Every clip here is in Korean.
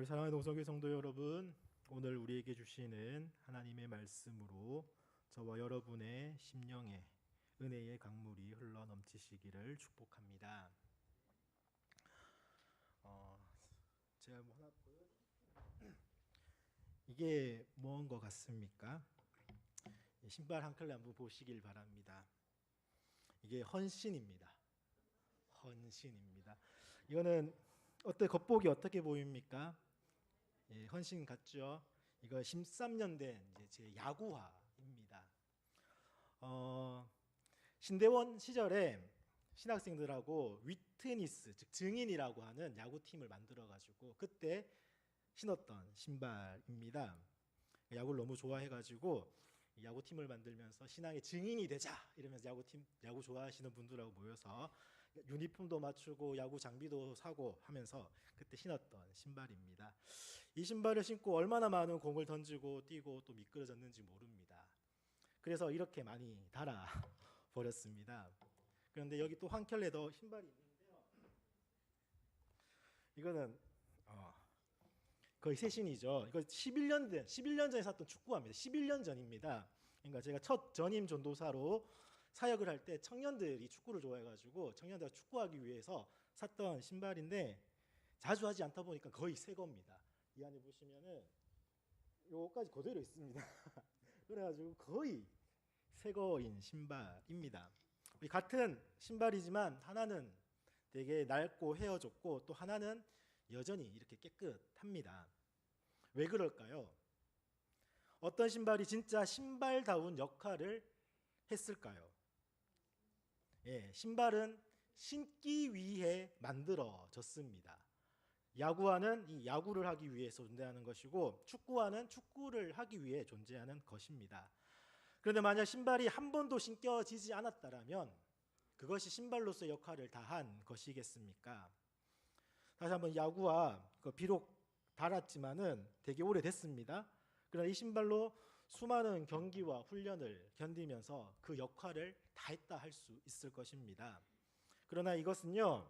우리 사랑하는 동성교 성도 여러분, 오늘 우리에게 주시는 하나님의 말씀으로 저와 여러분의 심령에 은혜의 강물이 흘러 넘치시기를 축복합니다. 제가 뭐 하나 이게 뭔 것 같습니까? 신발 한 켤레 한번 보시길 바랍니다. 이게 헌신입니다. 헌신입니다. 이거는 겉보기 어떻게 보입니까? 예, 헌신 같죠? 이거 13년 된 제 야구화입니다. 신대원 시절에 신학생들하고 위트니스, 즉 증인이라고 하는 야구팀을 만들어가지고 그때 신었던 신발입니다. 야구를 너무 좋아해가지고 야구팀을 만들면서 신앙의 증인이 되자 이러면서 야구 좋아하시는 분들하고 모여서 유니폼도 맞추고 야구 장비도 사고 하면서 그때 신었던 신발입니다. 이 신발을 신고 얼마나 많은 공을 던지고 뛰고 또 미끄러졌는지 모릅니다. 그래서 이렇게 많이 달아 버렸습니다. 그런데 여기 또 한 켤레 더 신발이 있는데요. 이거는 거의 새신이죠. 이거 11년 전에 샀던 축구화입니다. 11년 전입니다. 그러니까 제가 첫 전임 전도사로 사역을 할 때 청년들이 축구를 좋아해가지고 청년들과 축구하기 위해서 샀던 신발인데 자주 하지 않다 보니까 거의 새 겁니다. 이 안에 보시면은 요까지 그대로 있습니다. 그래가지고 거의 새 거인 신발입니다. 같은 신발이지만 하나는 되게 낡고 헤어졌고 또 하나는 여전히 이렇게 깨끗합니다. 왜 그럴까요? 어떤 신발이 진짜 신발다운 역할을 했을까요? 예, 신발은 신기 위해 만들어졌습니다. 야구화는 이 야구를 하기 위해서 존재하는 것이고 축구화는 축구를 하기 위해 존재하는 것입니다. 그런데 만약 신발이 한 번도 신겨지지 않았다면 그것이 신발로서의 역할을 다한 것이겠습니까? 다시 한번 야구화 비록 달았지만은 되게 오래됐습니다. 그러나 이 신발로 수많은 경기와 훈련을 견디면서 그 역할을 다했다 할 수 있을 것입니다. 그러나 이것은요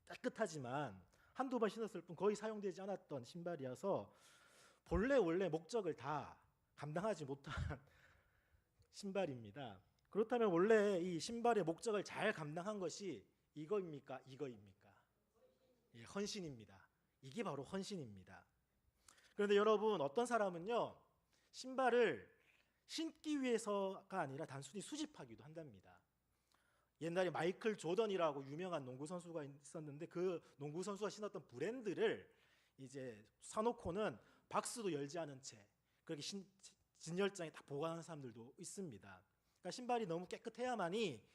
깨끗하지만 한두 번 신었을 뿐 거의 사용되지 않았던 신발이어서 원래 목적을 다 감당하지 못한 신발입니다. 그렇다면 원래 이 신발의 목적을 잘 감당한 것이 이거입니까? 이거입니까? 예, 헌신입니다. 이게 바로 헌신입니다. 그런데 여러분 어떤 사람은요 신발을 신기 위해서가 아니라 단순히 수집하기도 한답니다. 옛날에 마이클 조던이라고 유명한 농구 선수가 있었는데 그 농구 선수가 신었던 브랜드를 이제 사놓고는 박스도 열지 않은 채 그렇게 진열장에 다 보관하는 사람들도 있습니다. 그러니까 신발이 너무 깨끗해야만이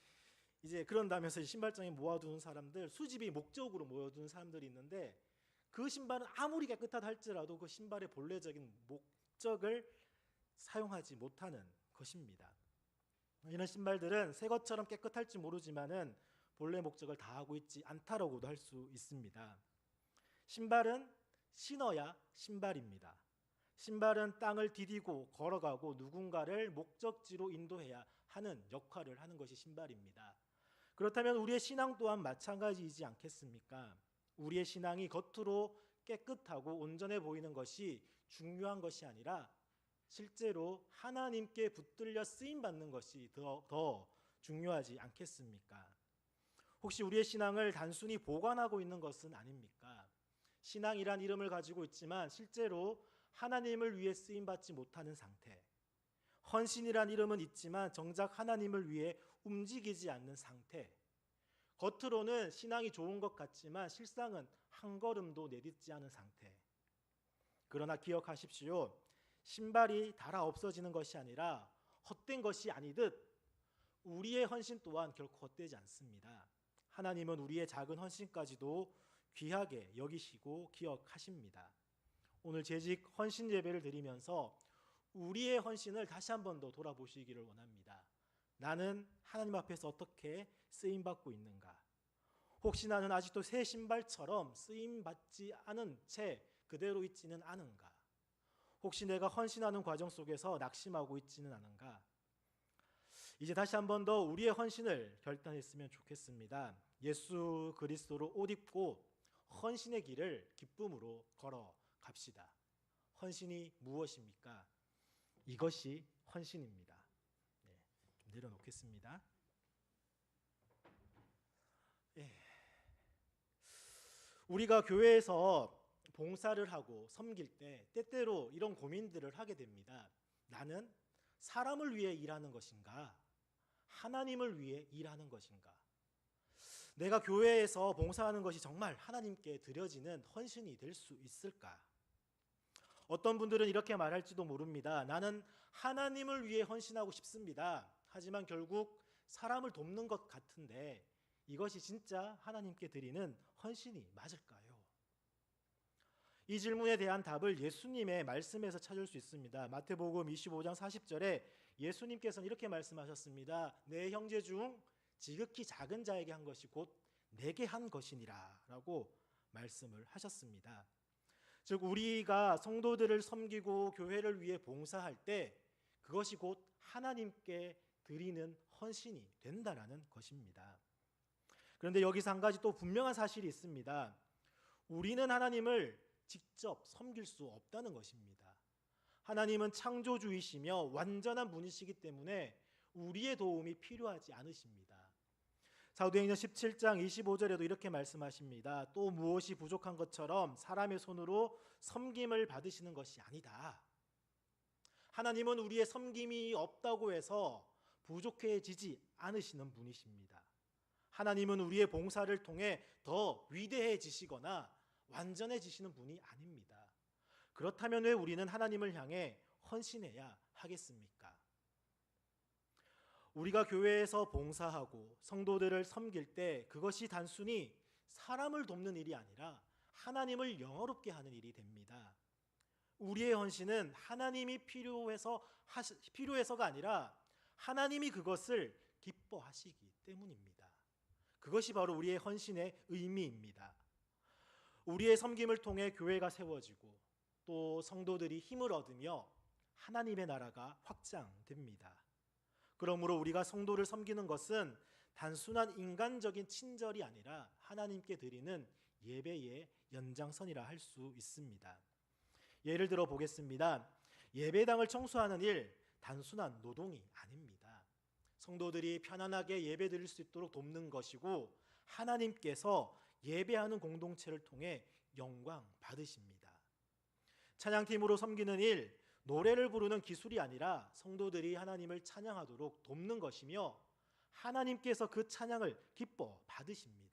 이제 그런다면서 신발장에 모아두는 사람들, 수집이 목적으로 모여두는 사람들이 있는데 그 신발은 아무리 깨끗하다 할지라도 그 신발의 본래적인 목적을 사용하지 못하는 것입니다. 이런 신발들은 새 것처럼 깨끗할지 모르지만은 본래 목적을 다하고 있지 않다라고도 할 수 있습니다. 신발은 신어야 신발입니다. 신발은 땅을 디디고 걸어가고 누군가를 목적지로 인도해야 하는 역할을 하는 것이 신발입니다. 그렇다면 우리의 신앙 또한 마찬가지이지 않겠습니까? 우리의 신앙이 겉으로 깨끗하고 온전해 보이는 것이 중요한 것이 아니라 실제로 하나님께 붙들려 쓰임받는 것이 더 중요하지 않겠습니까? 혹시 우리의 신앙을 단순히 보관하고 있는 것은 아닙니까? 신앙이란 이름을 가지고 있지만 실제로 하나님을 위해 쓰임받지 못하는 상태, 헌신이란 이름은 있지만 정작 하나님을 위해 움직이지 않는 상태, 겉으로는 신앙이 좋은 것 같지만 실상은 한 걸음도 내딛지 않은 상태. 그러나 기억하십시오. 신발이 닳아 없어지는 것이 아니라 헛된 것이 아니듯 우리의 헌신 또한 결코 헛되지 않습니다. 하나님은 우리의 작은 헌신까지도 귀하게 여기시고 기억하십니다. 오늘 재직 헌신 예배를 드리면서 우리의 헌신을 다시 한 번 더 돌아보시기를 원합니다. 나는 하나님 앞에서 어떻게 쓰임받고 있는가? 혹시 나는 아직도 새 신발처럼 쓰임받지 않은 채 그대로 있지는 않은가? 혹시 내가 헌신하는 과정 속에서 낙심하고 있지는 않은가? 이제 다시 한 번 더 우리의 헌신을 결단했으면 좋겠습니다. 예수 그리스도로 옷 입고 헌신의 길을 기쁨으로 걸어갑시다. 헌신이 무엇입니까? 이것이 헌신입니다. 네, 좀 내려놓겠습니다. 예. 우리가 교회에서 봉사를 하고 섬길 때 때때로 이런 고민들을 하게 됩니다. 나는 사람을 위해 일하는 것인가? 하나님을 위해 일하는 것인가? 내가 교회에서 봉사하는 것이 정말 하나님께 드려지는 헌신이 될 수 있을까? 어떤 분들은 이렇게 말할지도 모릅니다. 나는 하나님을 위해 헌신하고 싶습니다. 하지만 결국 사람을 돕는 것 같은데 이것이 진짜 하나님께 드리는 헌신이 맞을까요? 이 질문에 대한 답을 예수님의 말씀에서 찾을 수 있습니다. 마태복음 25장 40절에 예수님께서는 이렇게 말씀하셨습니다. 내 형제 중 지극히 작은 자에게 한 것이 곧 내게 한 것이니라 라고 말씀을 하셨습니다. 즉 우리가 성도들을 섬기고 교회를 위해 봉사할 때 그것이 곧 하나님께 드리는 헌신이 된다라는 것입니다. 그런데 여기서 한 가지 또 분명한 사실이 있습니다. 우리는 하나님을 직접 섬길 수 없다는 것입니다. 하나님은 창조주이시며 완전한 분이시기 때문에 우리의 도움이 필요하지 않으십니다. 사도행전 17장 25절에도 이렇게 말씀하십니다. 또 무엇이 부족한 것처럼 사람의 손으로 섬김을 받으시는 것이 아니다. 하나님은 우리의 섬김이 없다고 해서 부족해지지 않으시는 분이십니다. 하나님은 우리의 봉사를 통해 더 위대해지시거나 완전해지시는 분이 아닙니다. 그렇다면 왜 우리는 하나님을 향해 헌신해야 하겠습니까? 우리가 교회에서 봉사하고 성도들을 섬길 때 그것이 단순히 사람을 돕는 일이 아니라 하나님을 영화롭게 하는 일이 됩니다. 우리의 헌신은 하나님이 필요해서가 아니라 하나님이 그것을 기뻐하시기 때문입니다. 그것이 바로 우리의 헌신의 의미입니다. 우리의 섬김을 통해 교회가 세워지고 또 성도들이 힘을 얻으며 하나님의 나라가 확장됩니다. 그러므로 우리가 성도를 섬기는 것은 단순한 인간적인 친절이 아니라 하나님께 드리는 예배의 연장선이라 할 수 있습니다. 예를 들어 보겠습니다. 예배당을 청소하는 일, 단순한 노동이 아닙니다. 성도들이 편안하게 예배 드릴 수 있도록 돕는 것이고 하나님께서 예배하는 공동체를 통해 영광 받으십니다. 찬양팀으로 섬기는 일, 노래를 부르는 기술이 아니라 성도들이 하나님을 찬양하도록 돕는 것이며 하나님께서 그 찬양을 기뻐 받으십니다.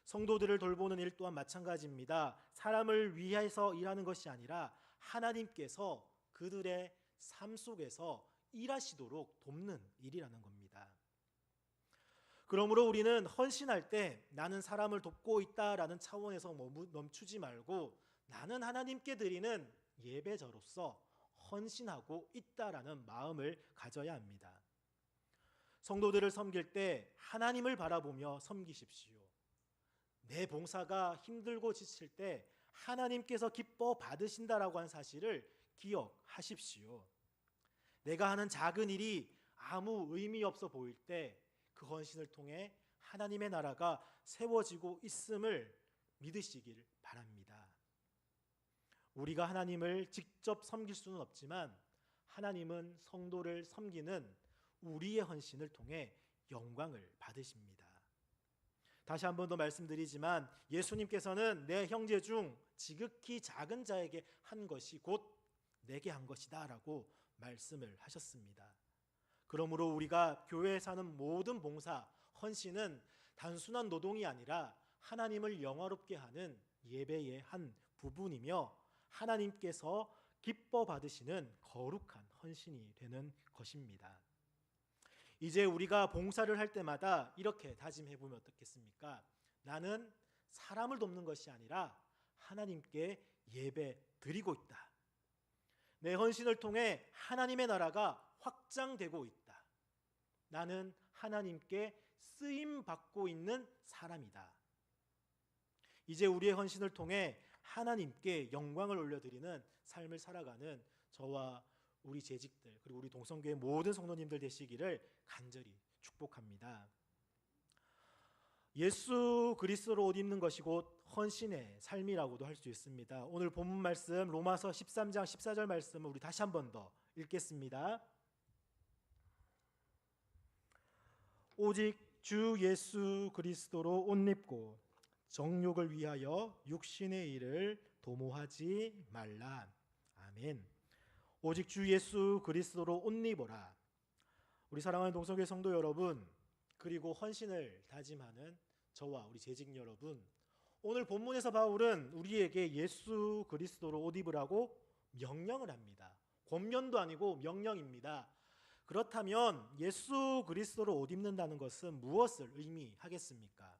성도들을 돌보는 일 또한 마찬가지입니다. 사람을 위해서 일하는 것이 아니라 하나님께서 그들의 삶 속에서 일하시도록 돕는 일이라는 겁니다. 그러므로 우리는 헌신할 때 나는 사람을 돕고 있다라는 차원에서 멈추지 말고 나는 하나님께 드리는 예배자로서 헌신하고 있다라는 마음을 가져야 합니다. 성도들을 섬길 때 하나님을 바라보며 섬기십시오. 내 봉사가 힘들고 지칠 때 하나님께서 기뻐 받으신다라고 한 사실을 기억하십시오. 내가 하는 작은 일이 아무 의미 없어 보일 때 그 헌신을 통해 하나님의 나라가 세워지고 있음을 믿으시길 바랍니다. 우리가 하나님을 직접 섬길 수는 없지만 하나님은 성도를 섬기는 우리의 헌신을 통해 영광을 받으십니다. 다시 한 번 더 말씀드리지만 예수님께서는 내 형제 중 지극히 작은 자에게 한 것이 곧 내게 한 것이다 라고 말씀을 하셨습니다. 그러므로 우리가 교회에 하는 모든 봉사, 헌신은 단순한 노동이 아니라 하나님을 영화롭게 하는 예배의 한 부분이며 하나님께서 기뻐 받으시는 거룩한 헌신이 되는 것입니다. 이제 우리가 봉사를 할 때마다 이렇게 다짐해 보면 어떻겠습니까? 나는 사람을 돕는 것이 아니라 하나님께 예배 드리고 있다. 내 헌신을 통해 하나님의 나라가 확장되고 있다. 나는 하나님께 쓰임 받고 있는 사람이다. 이제 우리의 헌신을 통해 하나님께 영광을 올려드리는 삶을 살아가는 저와 우리 재직들 그리고 우리 동성교회 모든 성도님들 되시기를 간절히 축복합니다. 예수 그리스도로 옷 입는 것이 곧 헌신의 삶이라고도 할 수 있습니다. 오늘 본문 말씀 로마서 13장 14절 말씀을 우리 다시 한 번 더 읽겠습니다. 오직 주 예수 그리스도로 옷 입고 정욕을 위하여 육신의 일을 도모하지 말라. 아멘. 오직 주 예수 그리스도로 옷 입어라. 우리 사랑하는 동성교회 성도 여러분, 그리고 헌신을 다짐하는 저와 우리 재직 여러분, 오늘 본문에서 바울은 우리에게 예수 그리스도로 옷 입으라고 명령을 합니다. 권면도 아니고 명령입니다. 그렇다면 예수 그리스도로 옷 입는다는 것은 무엇을 의미하겠습니까?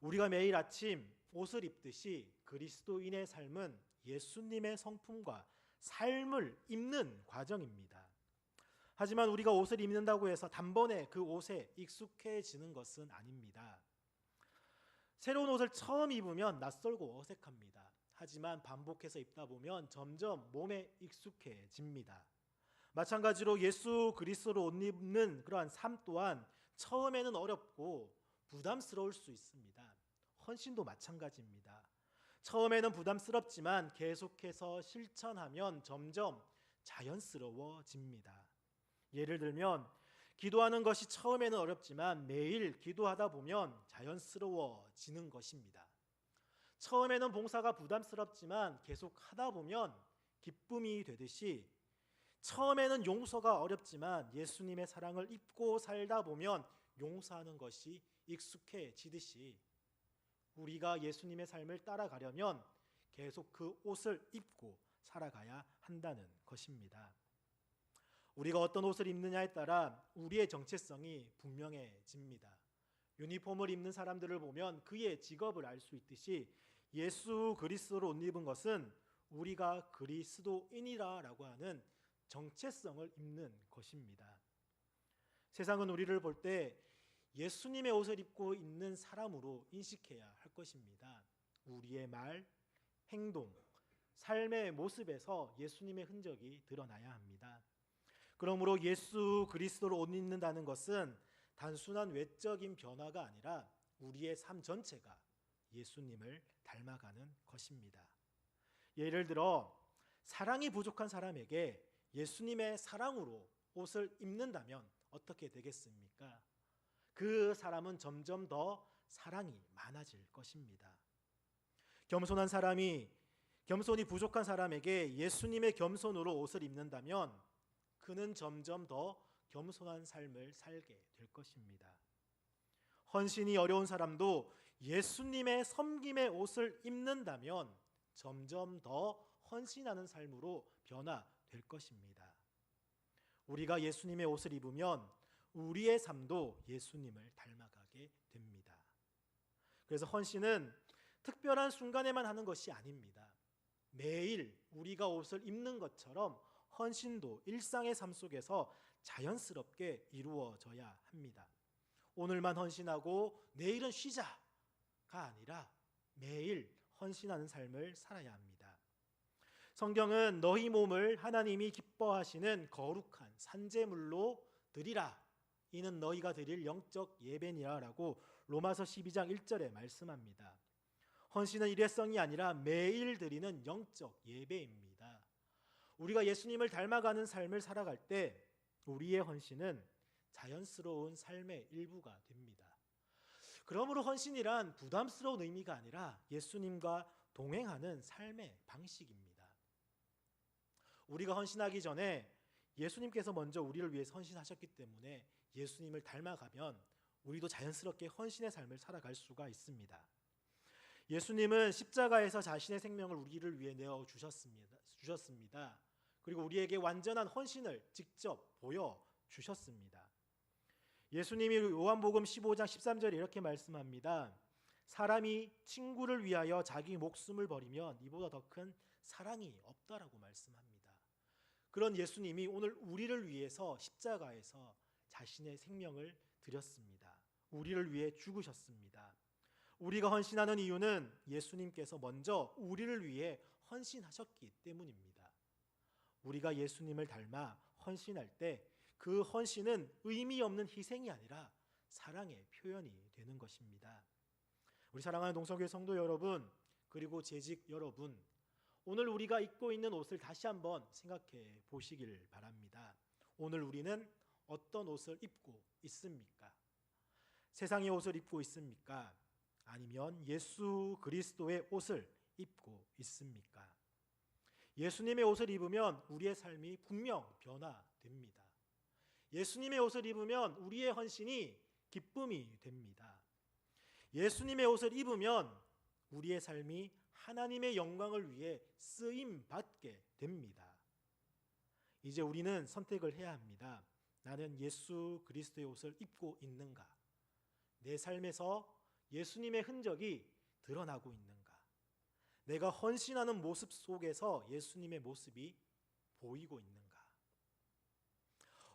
우리가 매일 아침 옷을 입듯이 그리스도인의 삶은 예수님의 성품과 삶을 입는 과정입니다. 하지만 우리가 옷을 입는다고 해서 단번에 그 옷에 익숙해지는 것은 아닙니다. 새로운 옷을 처음 입으면 낯설고 어색합니다. 하지만 반복해서 입다 보면 점점 몸에 익숙해집니다. 마찬가지로 예수 그리스도로 옷 입는 그러한 삶 또한 처음에는 어렵고 부담스러울 수 있습니다. 헌신도 마찬가지입니다. 처음에는 부담스럽지만 계속해서 실천하면 점점 자연스러워집니다. 예를 들면 기도하는 것이 처음에는 어렵지만 매일 기도하다 보면 자연스러워지는 것입니다. 처음에는 봉사가 부담스럽지만 계속 하다 보면 기쁨이 되듯이 처음에는 용서가 어렵지만 예수님의 사랑을 입고 살다 보면 용서하는 것이 익숙해지듯이 우리가 예수님의 삶을 따라가려면 계속 그 옷을 입고 살아가야 한다는 것입니다. 우리가 어떤 옷을 입느냐에 따라 우리의 정체성이 분명해집니다. 유니폼을 입는 사람들을 보면 그의 직업을 알 수 있듯이 예수 그리스도로 옷 입은 것은 우리가 그리스도인이라고 하는 정체성을 입는 것입니다. 세상은 우리를 볼 때 예수님의 옷을 입고 있는 사람으로 인식해야 할 것입니다. 우리의 말, 행동, 삶의 모습에서 예수님의 흔적이 드러나야 합니다. 그러므로 예수 그리스도로 옷 입는다는 것은 단순한 외적인 변화가 아니라 우리의 삶 전체가 예수님을 닮아가는 것입니다. 예를 들어 사랑이 부족한 사람에게 예수님의 사랑으로 옷을 입는다면 어떻게 되겠습니까? 그 사람은 점점 더 사랑이 많아질 것입니다. 겸손한 사람이 겸손이 부족한 사람에게 예수님의 겸손으로 옷을 입는다면 그는 점점 더 겸손한 삶을 살게 될 것입니다. 헌신이 어려운 사람도 예수님의 섬김의 옷을 입는다면 점점 더 헌신하는 삶으로 변화될 것입니다. 우리가 예수님의 옷을 입으면 우리의 삶도 예수님을 닮아가게 됩니다. 그래서 헌신은 특별한 순간에만 하는 것이 아닙니다. 매일 우리가 옷을 입는 것처럼 헌신도 일상의 삶 속에서 자연스럽게 이루어져야 합니다. 오늘만 헌신하고 내일은 쉬자가 아니라 매일 헌신하는 삶을 살아야 합니다. 성경은 너희 몸을 하나님이 기뻐하시는 거룩한 산제물로 드리라. 이는 너희가 드릴 영적 예배니라라고 로마서 12장 1절에 말씀합니다. 헌신은 일회성이 아니라 매일 드리는 영적 예배입니다. 우리가 예수님을 닮아가는 삶을 살아갈 때 우리의 헌신은 자연스러운 삶의 일부가 됩니다. 그러므로 헌신이란 부담스러운 의미가 아니라 예수님과 동행하는 삶의 방식입니다. 우리가 헌신하기 전에 예수님께서 먼저 우리를 위해서 헌신하셨기 때문에 예수님을 닮아가면 우리도 자연스럽게 헌신의 삶을 살아갈 수가 있습니다. 예수님은 십자가에서 자신의 생명을 우리를 위해 내어 주셨습니다. 그리고 우리에게 완전한 헌신을 직접 보여주셨습니다. 예수님이 요한복음 15장 13절에 이렇게 말씀합니다. 사람이 친구를 위하여 자기 목숨을 버리면 이보다 더 큰 사랑이 없다라고 말씀합니다. 그런 예수님이 오늘 우리를 위해서 십자가에서 자신의 생명을 드렸습니다. 우리를 위해 죽으셨습니다. 우리가 헌신하는 이유는 예수님께서 먼저 우리를 위해 헌신하셨기 때문입니다. 우리가 예수님을 닮아 헌신할 때 그 헌신은 의미 없는 희생이 아니라 사랑의 표현이 되는 것입니다. 우리 사랑하는 동성교회 성도 여러분, 그리고 재직 여러분, 오늘 우리가 입고 있는 옷을 다시 한번 생각해 보시길 바랍니다. 오늘 우리는 어떤 옷을 입고 있습니까? 세상의 옷을 입고 있습니까? 아니면 예수 그리스도의 옷을 입고 있습니까? 예수님의 옷을 입으면 우리의 삶이 분명 변화됩니다. 예수님의 옷을 입으면 우리의 헌신이 기쁨이 됩니다. 예수님의 옷을 입으면 우리의 삶이 하나님의 영광을 위해 쓰임 받게 됩니다. 이제 우리는 선택을 해야 합니다. 나는 예수 그리스도의 옷을 입고 있는가? 내 삶에서 예수님의 흔적이 드러나고 있는가? 내가 헌신하는 모습 속에서 예수님의 모습이 보이고 있는가?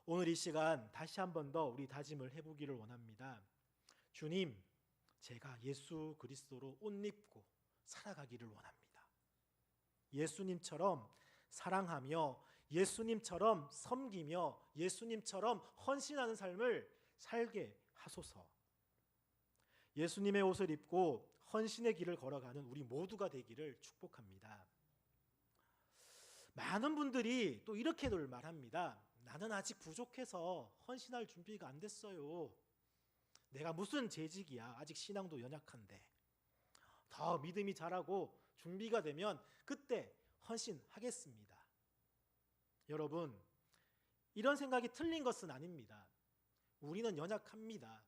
오늘 이 시간 다시 한 번 더 우리 다짐을 해보기를 원합니다. 주님, 제가 예수 그리스도로 옷 입고 살아가기를 원합니다. 예수님처럼 사랑하며 예수님처럼 섬기며 예수님처럼 헌신하는 삶을 살게 하소서. 예수님의 옷을 입고 헌신의 길을 걸어가는 우리 모두가 되기를 축복합니다. 많은 분들이 또 이렇게들 말합니다. 나는 아직 부족해서 헌신할 준비가 안 됐어요. 내가 무슨 재직이야. 아직 신앙도 연약한데. 더 믿음이 자라고 준비가 되면 그때 헌신하겠습니다. 여러분, 이런 생각이 틀린 것은 아닙니다. 우리는 연약합니다.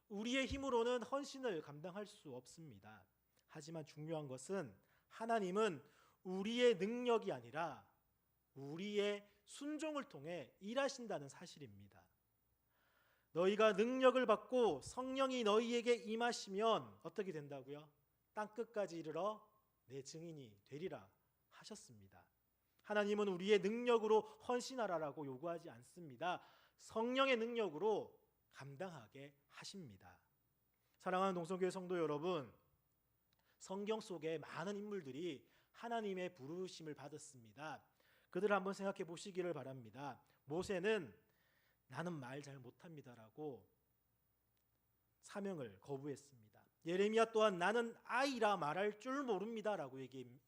우리의 힘으로는 헌신을 감당할 수 없습니다. 하지만 중요한 것은 하나님은 우리의 능력이 아니라 우리의 순종을 통해 일하신다는 사실입니다. 너희가 능력을 받고 성령이 너희에게 임하시면 어떻게 된다고요? 땅끝까지 이르러 내 증인이 되리라 하셨습니다. 하나님은 우리의 능력으로 헌신하라라고 요구하지 않습니다. 성령의 능력으로 감당하게 하십니다. 사랑하는 동성교회 성도 여러분, 성경 속에 많은 인물들이 하나님의 부르심을 받았습니다. 그들을 한번 생각해 보시기를 바랍니다. 모세는 나는 말 잘 못합니다라고 사명을 거부했습니다. 예레미야 또한 나는 아이라 말할 줄 모릅니다라고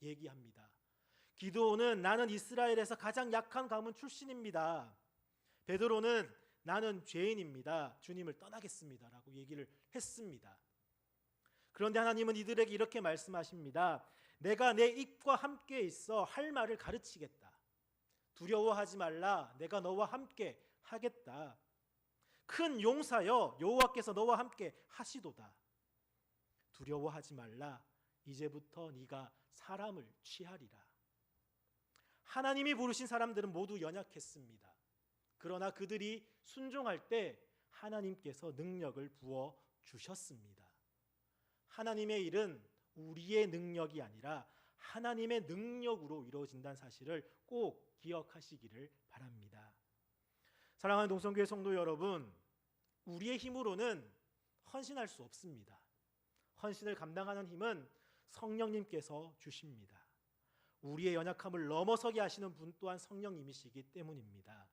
얘기합니다. 기드온은 나는 이스라엘에서 가장 약한 가문 출신입니다. 베드로는 나는 죄인입니다. 주님을 떠나겠습니다라고 얘기를 했습니다. 그런데 하나님은 이들에게 이렇게 말씀하십니다. 내가 내 입과 함께 있어 할 말을 가르치겠다. 두려워하지 말라. 내가 너와 함께 하겠다. 큰 용사여, 여호와께서 너와 함께 하시도다. 두려워하지 말라. 이제부터 네가 사람을 취하리라. 하나님이 부르신 사람들은 모두 연약했습니다. 그러나 그들이 순종할 때 하나님께서 능력을 부어 주셨습니다. 하나님의 일은 우리의 능력이 아니라 하나님의 능력으로 이루어진다는 사실을 꼭 기억하시기를 바랍니다. 사랑하는 동성교회 성도 여러분, 우리의 힘으로는 헌신할 수 없습니다. 헌신을 감당하는 힘은 성령님께서 주십니다. 우리의 연약함을 넘어서게 하시는 분 또한 성령님이시기 때문입니다.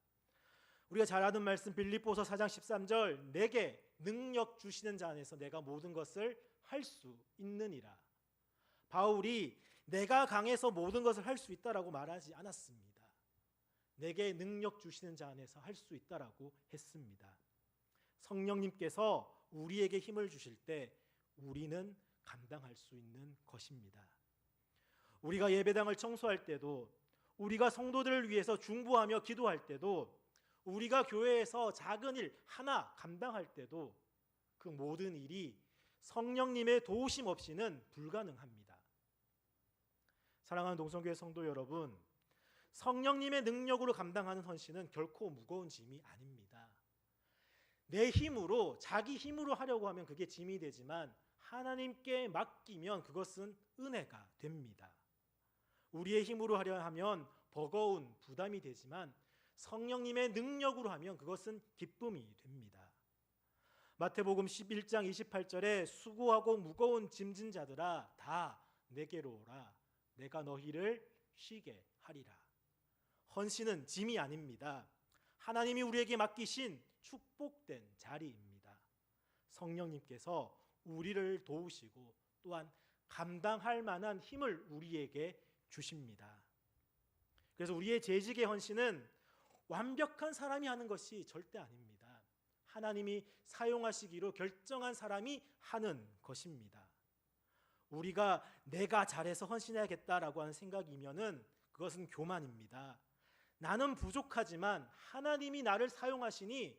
우리가 잘 아는 말씀 빌립보서 4장 13절 내게 능력 주시는 자 안에서 내가 모든 것을 할 수 있느니라. 바울이 내가 강해서 모든 것을 할 수 있다라고 말하지 않았습니다. 내게 능력 주시는 자 안에서 할 수 있다라고 했습니다. 성령님께서 우리에게 힘을 주실 때 우리는 감당할 수 있는 것입니다. 우리가 예배당을 청소할 때도, 우리가 성도들을 위해서 중보하며 기도할 때도, 우리가 교회에서 작은 일 하나 감당할 때도 그 모든 일이 성령님의 도우심 없이는 불가능합니다. 사랑하는 동성교회 성도 여러분, 성령님의 능력으로 감당하는 헌신은 결코 무거운 짐이 아닙니다. 내 힘으로, 자기 힘으로 하려고 하면 그게 짐이 되지만 하나님께 맡기면 그것은 은혜가 됩니다. 우리의 힘으로 하려 하면 버거운 부담이 되지만 성령님의 능력으로 하면 그것은 기쁨이 됩니다. 마태복음 11장 28절에 수고하고 무거운 짐진 자들아 다 내게로 오라. 내가 너희를 쉬게 하리라. 헌신은 짐이 아닙니다. 하나님이 우리에게 맡기신 축복된 자리입니다. 성령님께서 우리를 도우시고 또한 감당할 만한 힘을 우리에게 주십니다. 그래서 우리의 재직의 헌신은 완벽한 사람이 하는 것이 절대 아닙니다. 하나님이 사용하시기로 결정한 사람이 하는 것입니다. 우리가 내가 잘해서 헌신해야겠다라고 하는 생각이면은 그것은 교만입니다. 나는 부족하지만 하나님이 나를 사용하시니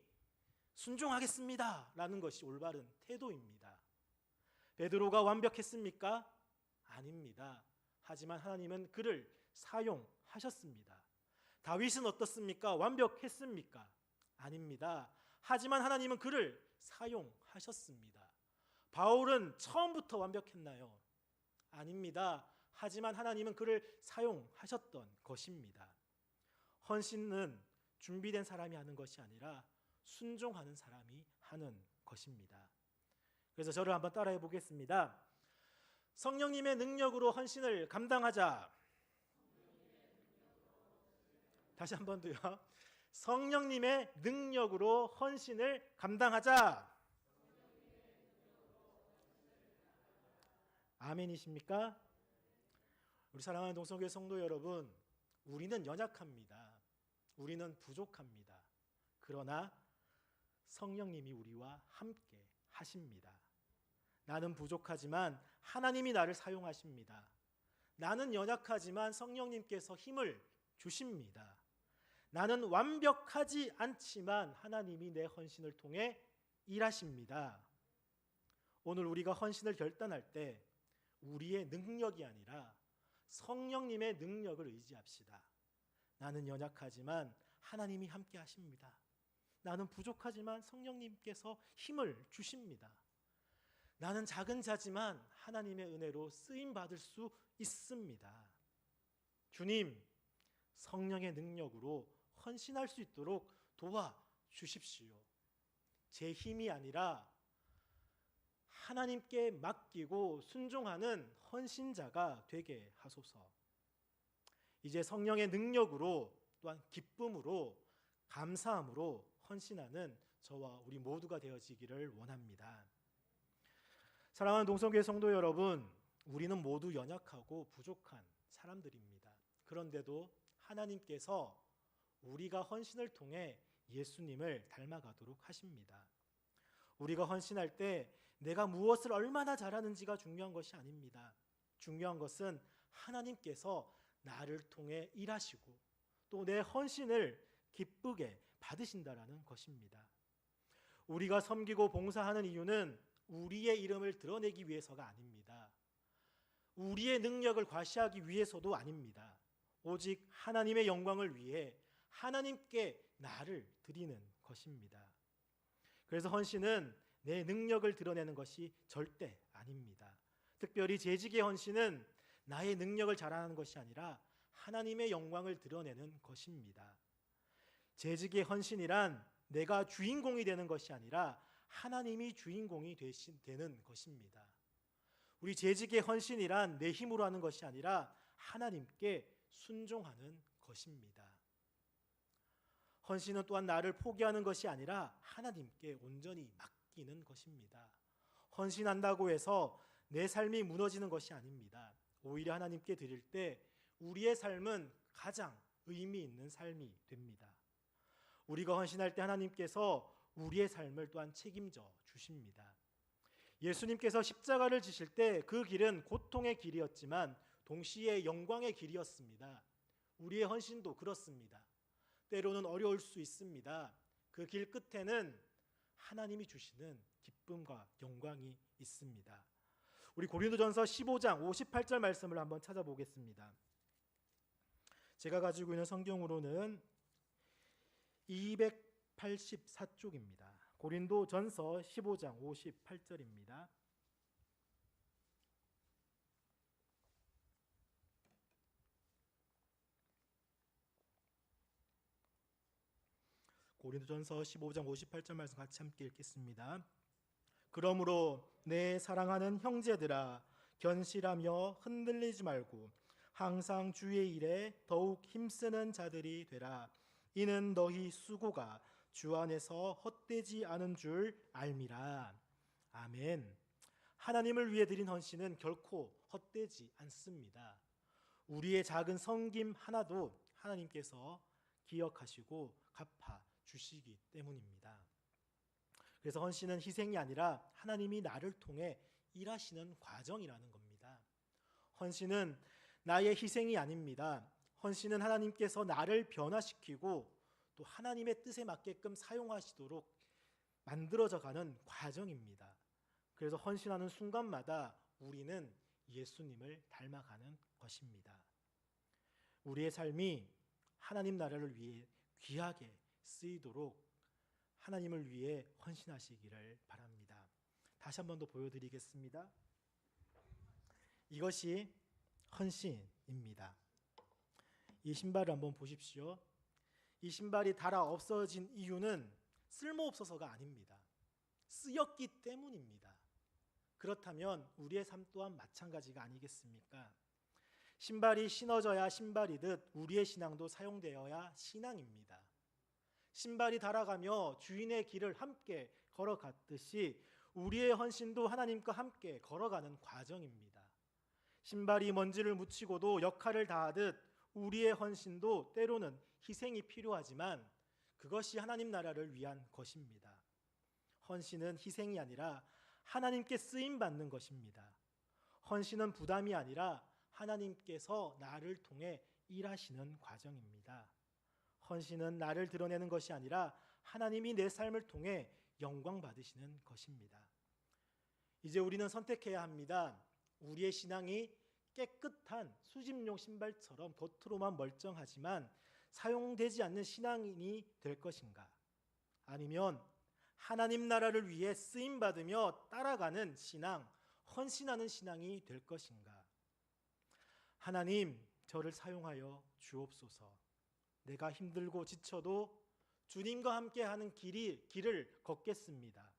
순종하겠습니다 라는 것이 올바른 태도입니다. 베드로가 완벽했습니까? 아닙니다. 하지만 하나님은 그를 사용하셨습니다. 다윗은 어떻습니까? 완벽했습니까? 아닙니다. 하지만 하나님은 그를 사용하셨습니다. 바울은 처음부터 완벽했나요? 아닙니다. 하지만 하나님은 그를 사용하셨던 것입니다. 헌신은 준비된 사람이 하는 것이 아니라 순종하는 사람이 하는 것입니다. 그래서 저를 한번 따라해 보겠습니다. 성령님의 능력으로 헌신을 감당하자. 다시 한 번 더요. 성령님의 능력으로 헌신을 감당하자. 아멘이십니까? 우리 사랑하는 동성교회 성도 여러분, 우리는 연약합니다. 우리는 부족합니다. 그러나 성령님이 우리와 함께 하십니다. 나는 부족하지만 하나님이 나를 사용하십니다. 나는 연약하지만 성령님께서 힘을 주십니다. 나는 완벽하지 않지만 하나님이 내 헌신을 통해 일하십니다. 오늘 우리가 헌신을 결단할 때 우리의 능력이 아니라 성령님의 능력을 의지합시다. 나는 연약하지만 하나님이 함께 하십니다. 나는 부족하지만 성령님께서 힘을 주십니다. 나는 작은 자지만 하나님의 은혜로 쓰임 받을 수 있습니다. 주님, 성령의 능력으로 헌신할 수 있도록 도와주십시오. 제 힘이 아니라 하나님께 맡기고 순종하는 헌신자가 되게 하소서. 이제 성령의 능력으로 또한 기쁨으로 감사함으로 헌신하는 저와 우리 모두가 되어지기를 원합니다. 사랑하는 동성교회 성도 여러분, 우리는 모두 연약하고 부족한 사람들입니다. 그런데도 하나님께서 우리가 헌신을 통해 예수님을 닮아가도록 하십니다. 우리가 헌신할 때 내가 무엇을 얼마나 잘하는지가 중요한 것이 아닙니다. 중요한 것은 하나님께서 나를 통해 일하시고 또 내 헌신을 기쁘게 받으신다라는 것입니다. 우리가 섬기고 봉사하는 이유는 우리의 이름을 드러내기 위해서가 아닙니다. 우리의 능력을 과시하기 위해서도 아닙니다. 오직 하나님의 영광을 위해 하나님께 나를 드리는 것입니다. 그래서 헌신은 내 능력을 드러내는 것이 절대 아닙니다. 특별히 재직의 헌신은 나의 능력을 자랑하는 것이 아니라 하나님의 영광을 드러내는 것입니다. 재직의 헌신이란 내가 주인공이 되는 것이 아니라 하나님이 주인공이 되는 것입니다. 우리 재직의 헌신이란 내 힘으로 하는 것이 아니라 하나님께 순종하는 것입니다. 헌신은 또한 나를 포기하는 것이 아니라 하나님께 온전히 맡기는 것입니다. 헌신한다고 해서 내 삶이 무너지는 것이 아닙니다. 오히려 하나님께 드릴 때 우리의 삶은 가장 의미 있는 삶이 됩니다. 우리가 헌신할 때 하나님께서 우리의 삶을 또한 책임져 주십니다. 예수님께서 십자가를 지실 때 그 길은 고통의 길이었지만 동시에 영광의 길이었습니다. 우리의 헌신도 그렇습니다. 때로는 어려울 수 있습니다. 그 길 끝에는 하나님이 주시는 기쁨과 영광이 있습니다. 우리 고린도전서 15장 58절 말씀을 한번 찾아보겠습니다. 제가 가지고 있는 성경으로는 284쪽입니다. 고린도전서 15장 58절입니다. 고린도전서 15장 58절 말씀 같이 함께 읽겠습니다. 그러므로 내 사랑하는 형제들아, 견실하며 흔들리지 말고 항상 주의 일에 더욱 힘쓰는 자들이 되라. 이는 너희 수고가 주 안에서 헛되지 않은 줄 알미라. 아멘. 하나님을 위해 드린 헌신은 결코 헛되지 않습니다. 우리의 작은 섬김 하나도 하나님께서 기억하시고 갚아 주시기 때문입니다. 그래서 헌신은 희생이 아니라 하나님이 나를 통해 일하시는 과정이라는 겁니다. 헌신은 나의 희생이 아닙니다. 헌신은 하나님께서 나를 변화시키고 또 하나님의 뜻에 맞게끔 사용하시도록 만들어져 가는 과정입니다. 그래서 헌신하는 순간마다 우리는 예수님을 닮아가는 것입니다. 우리의 삶이 하나님 나라를 위해 귀하게 쓰이도록 하나님을 위해 헌신하시기를 바랍니다. 다시 한 번 더 보여드리겠습니다. 이것이 헌신입니다. 이 신발을 한번 보십시오. 이 신발이 닳아 없어진 이유는 쓸모없어서가 아닙니다. 쓰였기 때문입니다. 그렇다면 우리의 삶 또한 마찬가지가 아니겠습니까? 신발이 신어져야 신발이듯 우리의 신앙도 사용되어야 신앙입니다. 신발이 닳아가며 주인의 길을 함께 걸어갔듯이 우리의 헌신도 하나님과 함께 걸어가는 과정입니다. 신발이 먼지를 묻히고도 역할을 다하듯 우리의 헌신도 때로는 희생이 필요하지만 그것이 하나님 나라를 위한 것입니다. 헌신은 희생이 아니라 하나님께 쓰임 받는 것입니다. 헌신은 부담이 아니라 하나님께서 나를 통해 일하시는 과정입니다. 헌신은 나를 드러내는 것이 아니라 하나님이 내 삶을 통해 영광 받으시는 것입니다. 이제 우리는 선택해야 합니다. 우리의 신앙이 깨끗한 수집용 신발처럼 겉으로만 멀쩡하지만 사용되지 않는 신앙인이 될 것인가? 아니면 하나님 나라를 위해 쓰임 받으며 따라가는 신앙, 헌신하는 신앙이 될 것인가? 하나님, 저를 사용하여 주옵소서. 내가 힘들고 지쳐도 주님과 함께하는 길을 걷겠습니다.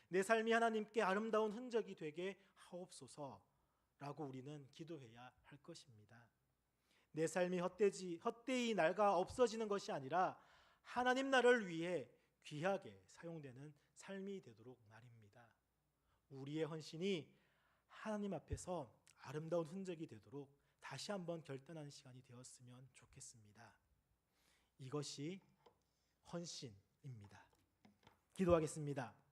내 삶이 하나님께 아름다운 흔적이 되게 하옵소서라고 우리는 기도해야 할 것입니다. 내 삶이 헛되이 낡아 없어지는 것이 아니라 하나님 나라를 위해 귀하게 사용되는 삶이 되도록 말입니다. 우리의 헌신이 하나님 앞에서 아름다운 흔적이 되도록 다시 한번 결단하는 시간이 되었으면 좋겠습니다. 이것이 헌신입니다. 기도하겠습니다.